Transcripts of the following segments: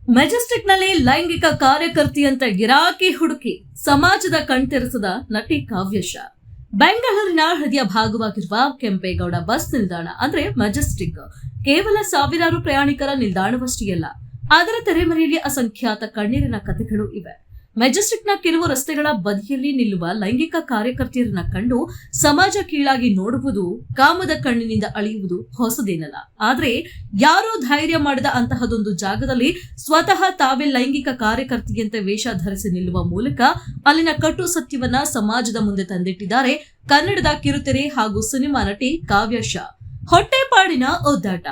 ಮೆಜೆಸ್ಟಿಕ್ನಲ್ಲಿ ಲೈಂಗಿಕ ಕಾರ್ಯಕರ್ತೆಯಂತೆ ಗಿರಾಕಿ ಹುಡುಕಿ ಸಮಾಜದ ಕಣ್ತೆರೆಸಿದ ನಟಿ ಕಾವ್ಯಶಾ. ಬೆಂಗಳೂರಿನ ಹೃದಯ ಭಾಗವಾಗಿರುವ ಕೆಂಪೇಗೌಡ ಬಸ್ ನಿಲ್ದಾಣ ಅಂದ್ರೆ ಮೆಜೆಸ್ಟಿಕ್ ಕೇವಲ ಸಾವಿರಾರು ಪ್ರಯಾಣಿಕರ ನಿಲ್ದಾಣವಷ್ಟೇ ಅಲ್ಲ, ಅದರ ತೆರೆಮರೆಯಲ್ಲಿ ಅಸಂಖ್ಯಾತ ಕಣ್ಣೀರಿನ ಕಥೆಗಳು ಇವೆ. ಮೆಜೆಸ್ಟಿಕ್ನ ಕೆಲವು ರಸ್ತೆಗಳ ಬದಿಯಲ್ಲಿ ನಿಲ್ಲುವ ಲೈಂಗಿಕ ಕಾರ್ಯಕರ್ತೆಯರನ್ನ ಕಂಡು ಸಮಾಜ ಕೀಳಾಗಿ ನೋಡುವುದು, ಕಾಮದ ಕಣ್ಣಿನಿಂದ ಅಳೆಯುವುದು ಹೊಸದೇನಲ್ಲ. ಆದ್ರೆ ಯಾರೋ ಧೈರ್ಯ ಮಾಡದ ಅಂತಹದೊಂದು ಜಾಗದಲ್ಲಿ ಸ್ವತಃ ತಾವೇ ಲೈಂಗಿಕ ಕಾರ್ಯಕರ್ತೆಯಂತೆ ವೇಷ ಧರಿಸಿ ನಿಲ್ಲುವ ಮೂಲಕ ಅಲ್ಲಿನ ಕಟು ಸತ್ಯವನ್ನ ಸಮಾಜದ ಮುಂದೆ ತಂದಿಟ್ಟಿದ್ದಾರೆ ಕನ್ನಡದ ಕಿರುತೆರೆ ಹಾಗೂ ಸಿನಿಮಾ ನಟಿ ಕಾವ್ಯಶಾ. ಹೊಟ್ಟೆಪಾಡಿನ ಒದ್ದಾಟ,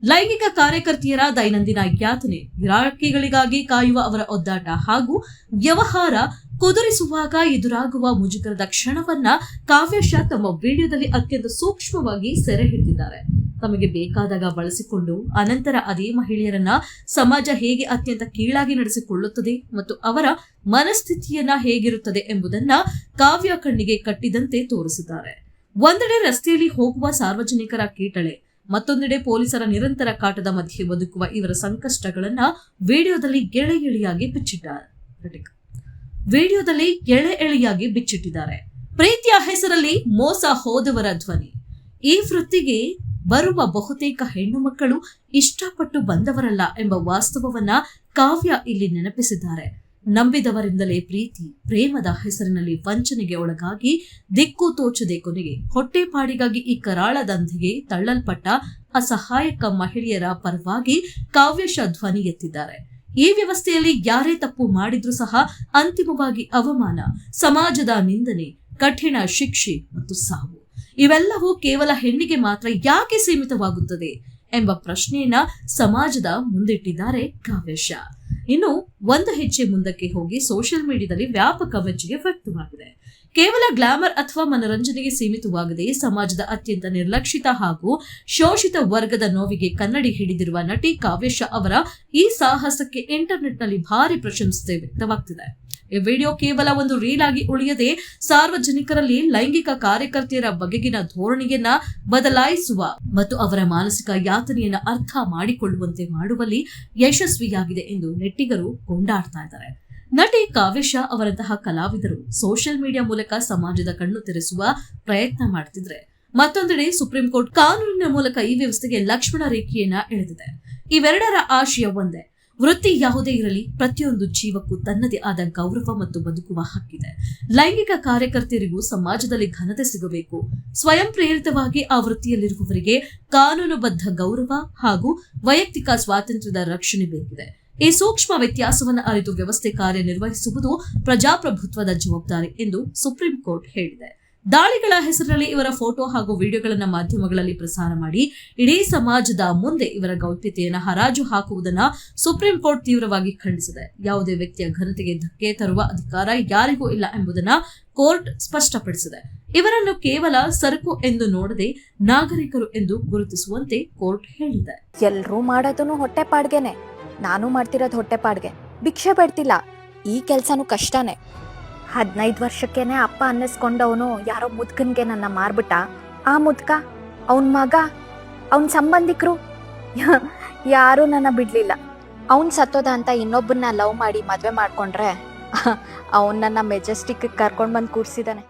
ಲೈಂಗಿಕ ಕಾರ್ಯಕರ್ತೆಯರ ದೈನಂದಿನ ಯಾತನೆ, ಗಿರಾಕಿಗಳಿಗಾಗಿ ಕಾಯುವ ಅವರ ಒದ್ದಾಟ ಹಾಗೂ ವ್ಯವಹಾರ ಕುದುರಿಸುವಾಗ ಎದುರಾಗುವ ಮುಜುಗರದ ಕ್ಷಣವನ್ನ ಕಾವ್ಯಶಾ ತಮ್ಮ ವಿಡಿಯೋದಲ್ಲಿ ಅತ್ಯಂತ ಸೂಕ್ಷ್ಮವಾಗಿ ಸೆರೆ ಹಿಡಿದಿದ್ದಾರೆ. ತಮಗೆ ಬೇಕಾದಾಗ ಬಳಸಿಕೊಂಡು ಅನಂತರ ಅದೇ ಮಹಿಳೆಯರನ್ನ ಸಮಾಜ ಹೇಗೆ ಅತ್ಯಂತ ಕೀಳಾಗಿ ನಡೆಸಿಕೊಳ್ಳುತ್ತದೆ ಮತ್ತು ಅವರ ಮನಸ್ಥಿತಿಯನ್ನ ಹೇಗಿರುತ್ತದೆ ಎಂಬುದನ್ನ ಕಾವ್ಯ ಕಣ್ಣಿಗೆ ಕಟ್ಟಿದಂತೆ ತೋರಿಸಿದ್ದಾರೆ. ಒಂದೆಡೆ ರಸ್ತೆಯಲ್ಲಿ ಹೋಗುವ ಸಾರ್ವಜನಿಕರ ಕೀಟಳೆ, ಮತ್ತೊಂದೆಡೆ ಪೊಲೀಸರ ನಿರಂತರ ಕಾಟದ ಮಧ್ಯೆ ಬದುಕುವ ಇವರ ಸಂಕಷ್ಟಗಳನ್ನ ವಿಡಿಯೋದಲ್ಲಿ ಎಳೆ ಬಿಚ್ಚಿಟ್ಟಿದ್ದಾರೆ. ಪ್ರೀತಿಯ ಹೆಸರಲ್ಲಿ ಮೋಸ ಹೋದವರ ಧ್ವನಿ. ಈ ವೃತ್ತಿಗೆ ಬರುವ ಬಹುತೇಕ ಹೆಣ್ಣು ಮಕ್ಕಳು ಇಷ್ಟಪಟ್ಟು ಬಂದವರಲ್ಲ ಎಂಬ ವಾಸ್ತವವನ್ನ ಕಾವ್ಯ ಇಲ್ಲಿ ನೆನಪಿಸಿದ್ದಾರೆ. ನಂಬಿದವರಿಂದಲೇ ಪ್ರೀತಿ, ಪ್ರೇಮದ ಹೆಸರಿನಲ್ಲಿ ವಂಚನೆಗೆ ಒಳಗಾಗಿ ದಿಕ್ಕು ತೋಚದೆ ಕೊನೆಗೆ ಹೊಟ್ಟೆಪಾಡಿಗಾಗಿ ಈ ಕರಾಳ ದಂಧೆಗೆ ತಳ್ಳಲ್ಪಟ್ಟ ಅಸಹಾಯಕ ಮಹಿಳೆಯರ ಪರವಾಗಿ ಕಾವ್ಯಶಾ ಧ್ವನಿ ಎತ್ತಿದ್ದಾರೆ. ಈ ವ್ಯವಸ್ಥೆಯಲ್ಲಿ ಯಾರೇ ತಪ್ಪು ಮಾಡಿದ್ರೂ ಸಹ ಅಂತಿಮವಾಗಿ ಅವಮಾನ, ಸಮಾಜದ ನಿಂದನೆ, ಕಠಿಣ ಶಿಕ್ಷೆ ಮತ್ತು ಸಾವು ಇವೆಲ್ಲವೂ ಕೇವಲ ಹೆಣ್ಣಿಗೆ ಮಾತ್ರ ಯಾಕೆ ಸೀಮಿತವಾಗುತ್ತದೆ ಎಂಬ ಪ್ರಶ್ನೆಯನ್ನ ಸಮಾಜದ ಮುಂದಿಟ್ಟಿದ್ದಾರೆ ಕಾವ್ಯಶಾ. ಇನ್ನು ಒಂದು ಹೆಜ್ಜೆ ಮುಂದಕ್ಕೆ ಹೋಗಿ ಸೋಷಿಯಲ್ ಮೀಡಿಯಾದಲ್ಲಿ ವ್ಯಾಪಕ ಮೆಚ್ಚುಗೆ ವ್ಯಕ್ತವಾಗಿದೆ. ಕೇವಲ ಗ್ಲಾಮರ್ ಅಥವಾ ಮನರಂಜನೆಗೆ ಸೀಮಿತವಾಗದೆ ಸಮಾಜದ ಅತ್ಯಂತ ನಿರ್ಲಕ್ಷಿತ ಹಾಗೂ ಶೋಷಿತ ವರ್ಗದ ನೋವಿಗೆ ಕನ್ನಡಿ ಹಿಡಿದಿರುವ ನಟಿ ಕಾವ್ಯಶಾ ಅವರ ಈ ಸಾಹಸಕ್ಕೆ ಇಂಟರ್ನೆಟ್ನಲ್ಲಿ ಭಾರಿ ಪ್ರಶಂಸೆ ವ್ಯಕ್ತವಾಗ್ತಿದೆ. ಈ ವಿಡಿಯೋ ಕೇವಲ ಒಂದು ರೀಲ್ ಆಗಿ ಉಳಿಯದೆ ಸಾರ್ವಜನಿಕರಲ್ಲಿ ಲೈಂಗಿಕ ಕಾರ್ಯಕರ್ತೆಯರ ಬಗೆಗಿನ ಧೋರಣೆಯನ್ನ ಬದಲಾಯಿಸುವ ಮತ್ತು ಅವರ ಮಾನಸಿಕ ಯಾತನೆಯನ್ನ ಅರ್ಥ ಮಾಡಿಕೊಳ್ಳುವಂತೆ ಮಾಡುವಲ್ಲಿ ಯಶಸ್ವಿಯಾಗಿದೆ ಎಂದು ನೆಟ್ಟಿಗರು ಕೊಂಡಾಡ್ತಾ ಇದ್ದಾರೆ. ನಟಿ ಕಾವ್ಯಶಾ ಅವರಂತಹ ಕಲಾವಿದರು ಸೋಷಿಯಲ್ ಮೀಡಿಯಾ ಮೂಲಕ ಸಮಾಜದ ಕಣ್ಣು ತೆರೆಸುವ ಪ್ರಯತ್ನ ಮಾಡ್ತಿದ್ರೆ, ಮತ್ತೊಂದೆಡೆ ಸುಪ್ರೀಂ ಕೋರ್ಟ್ ಕಾನೂನಿನ ಮೂಲಕ ಈ ವ್ಯವಸ್ಥೆಗೆ ಲಕ್ಷ್ಮಣ ರೇಖೆಯನ್ನ ಎಳೆದಿದೆ. ಇವೆರಡರ ಆಶಯ ಒಂದೇ, ವೃತ್ತಿ ಯಾವುದೇ ಇರಲಿ ಪ್ರತಿಯೊಂದು ಜೀವಕ್ಕೂ ತನ್ನದೇ ಆದ ಗೌರವ ಮತ್ತು ಬದುಕುವ ಹಕ್ಕಿದೆ. ಲೈಂಗಿಕ ಕಾರ್ಯಕರ್ತೆಯರಿಗೂ ಸಮಾಜದಲ್ಲಿ ಘನತೆ ಸಿಗಬೇಕು. ಸ್ವಯಂ ಪ್ರೇರಿತವಾಗಿ ಆ ವೃತ್ತಿಯಲ್ಲಿರುವವರಿಗೆ ಕಾನೂನುಬದ್ಧ ಗೌರವ ಹಾಗೂ ವೈಯಕ್ತಿಕ ಸ್ವಾತಂತ್ರ್ಯದ ರಕ್ಷಣೆ ಬೇಕಿದೆ. ಈ ಸೂಕ್ಷ್ಮ ವ್ಯತ್ಯಾಸವನ್ನು ಅರಿತು ವ್ಯವಸ್ಥೆ ಕಾರ್ಯನಿರ್ವಹಿಸುವುದು ಪ್ರಜಾಪ್ರಭುತ್ವದ ಜವಾಬ್ದಾರಿ ಎಂದು ಸುಪ್ರೀಂ ಕೋರ್ಟ್ ಹೇಳಿದೆ. ದಾಳಿಗಳ ಹೆಸರಿನಲ್ಲಿ ಇವರ ಫೋಟೋ ಹಾಗೂ ವಿಡಿಯೋಗಳನ್ನು ಮಾಧ್ಯಮಗಳಲ್ಲಿ ಪ್ರಸಾರ ಮಾಡಿ ಇಡೀ ಸಮಾಜದ ಮುಂದೆ ಇವರ ಗೌಪ್ಯತೆಯನ್ನು ಹರಾಜು ಹಾಕುವುದನ್ನು ಸುಪ್ರೀಂ ಕೋರ್ಟ್ ತೀವ್ರವಾಗಿ ಖಂಡಿಸಿದೆ. ಯಾವುದೇ ವ್ಯಕ್ತಿಯ ಘನತೆಗೆ ಧಕ್ಕೆ ತರುವ ಅಧಿಕಾರ ಯಾರಿಗೂ ಇಲ್ಲ ಎಂಬುದನ್ನ ಕೋರ್ಟ್ ಸ್ಪಷ್ಟಪಡಿಸಿದೆ. ಇವರನ್ನು ಕೇವಲ ಸರಕು ಎಂದು ನೋಡದೆ ನಾಗರಿಕರು ಎಂದು ಗುರುತಿಸುವಂತೆ ಕೋರ್ಟ್ ಹೇಳಿದೆ. ಎಲ್ರೂ ಮಾಡೋದನ್ನು ಹೊಟ್ಟೆಪಾಡ್ಗೆನೆ, ನಾನು ಮಾಡ್ತಿರೋದು ಹೊಟ್ಟೆಪಾಡ್ಗೆ. ಭಿಕ್ಷೆ ಬೇಡ್ತಿಲ್ಲ, ಈ ಕೆಲ್ಸನೂ ಕಷ್ಟನೇ. 15 ವರ್ಷಕ್ಕೇನೆ ಅಪ್ಪ ಅನ್ನಿಸ್ಕೊಂಡವನು ಯಾರೋ ಮುದ್ಕನ್ಗೆ ನನ್ನ ಮಾರ್ಬಿಟ್ಟ. ಆ ಮುದ್ಕ, ಅವನ ಮಗ, ಅವನ ಸಂಬಂಧಿಕರು ಯಾರೂ ನನ್ನ ಬಿಡ್ಲಿಲ್ಲ. ಅವನ್ ಸತ್ತೋದ ಅಂತ ಇನ್ನೊಬ್ಬನ್ನ ಲವ್ ಮಾಡಿ ಮದ್ವೆ ಮಾಡ್ಕೊಂಡ್ರೆ ಅವನ್ ನನ್ನ ಮೆಜೆಸ್ಟಿಕ್ ಕರ್ಕೊಂಡ್ ಬಂದು ಕೂರ್ಸಿದಾನೆ.